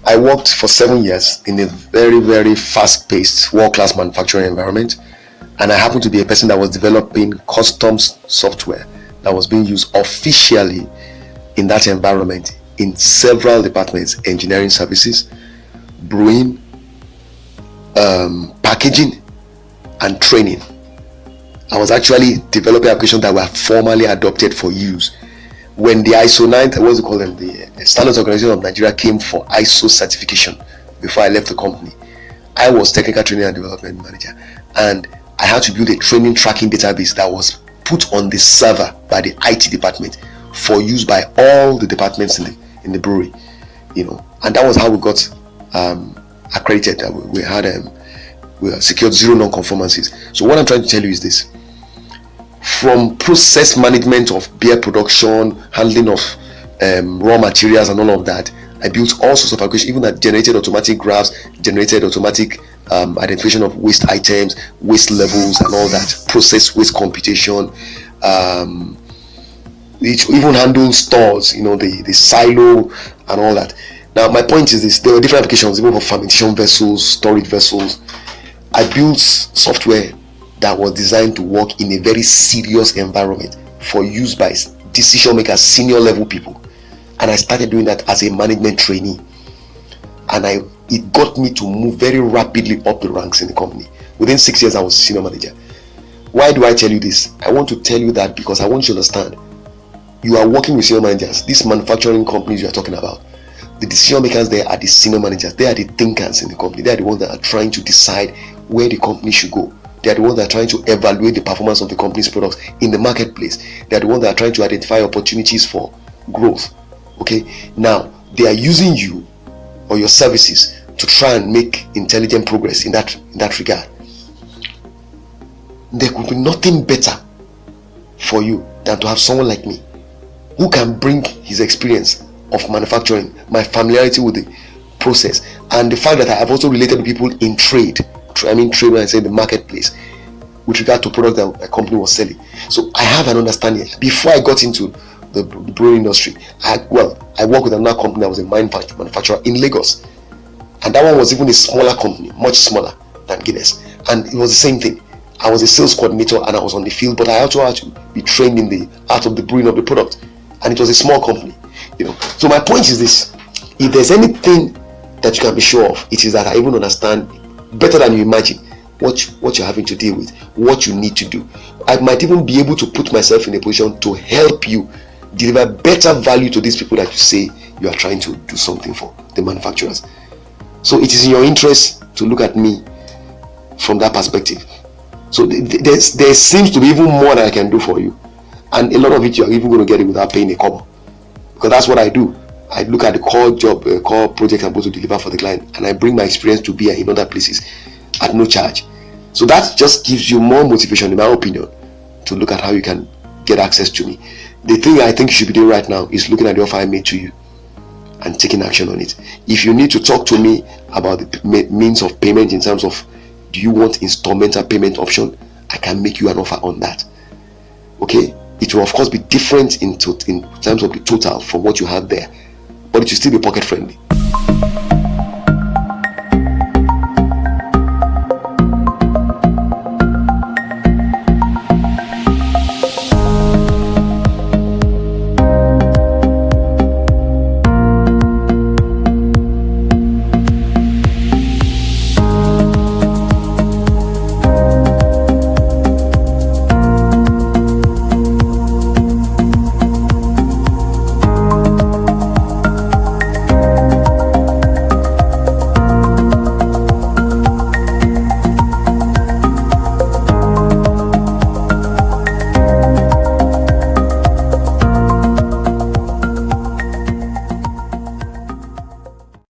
I worked for 7 years in a very, very fast-paced, world-class manufacturing environment, and I happened to be a person that was developing custom software that was being used officially in that environment in several departments: engineering services, brewing, packaging, and training. I was actually developing applications that were formally adopted for use. When the ISO 9, what's it called them, the Standards Organization of Nigeria came for ISO certification before I left the company, I was technical training and development manager, and I had to build a training tracking database that was put on the server by the IT department for use by all the departments in the brewery, and that was how we got accredited. We secured 0 non-conformances. So what I'm trying to tell you is this: from process management of beer production, handling of raw materials and all of that, I built all sorts of applications, even that generated automatic graphs, generated automatic identification of waste items, waste levels and all that, process waste computation, it even handles stores, the silo and all that. Now my point is this: there were different applications, even for fermentation vessels, storage vessels. I built software that was designed to work in a very serious environment for use by decision makers, senior level people, and I started doing that as a management trainee, and it got me to move very rapidly up the ranks in the company. Within 6 years I was senior manager. Why do I tell you this? I want to tell you that because I want you to understand, you are working with senior managers. These manufacturing companies you are talking about, the decision makers there are the senior managers. They are the thinkers in the company. They are the ones that are trying to decide where the company should go. They are the ones that are trying to evaluate the performance of the company's products in the marketplace. They are the ones that are trying to identify opportunities for growth. Okay, now they are using you or your services to try and make intelligent progress in that regard. There could be nothing better for you than to have someone like me who can bring his experience of manufacturing, my familiarity with the process, and the fact that I have also related to people in trade. I mean trade when I say the marketplace, with regard to product that my company was selling. So I have an understanding. Before I got into the brewing industry, I worked with another company that was a manufacturer in Lagos, and that one was even a smaller company, much smaller than Guinness, and it was the same thing. I was a sales coordinator and I was on the field, but I also had to be trained in the art of the brewing of the product, and it was a small company. So my point is this: if there's anything that you can be sure of, it is that I even understand better than you imagine what you're having to deal with, what you need to do. I might even be able to put myself in a position to help you deliver better value to these people that you say you are trying to do something for, the manufacturers. So it is in your interest to look at me from that perspective. So there seems to be even more that I can do for you, and a lot of it you're even going to get it without paying a kobo, because that's what I do. I look at the core job, core project I'm supposed to deliver for the client, and I bring my experience to bear in other places at no charge. So that just gives you more motivation, in my opinion, to look at how you can get access to me. The thing I think you should be doing right now is looking at the offer I made to you and taking action on it. If you need to talk to me about the means of payment, in terms of, do you want instrumental payment option, I can make you an offer on that. Okay, it will of course be different in terms of the total from what you have there, but it will still be pocket friendly.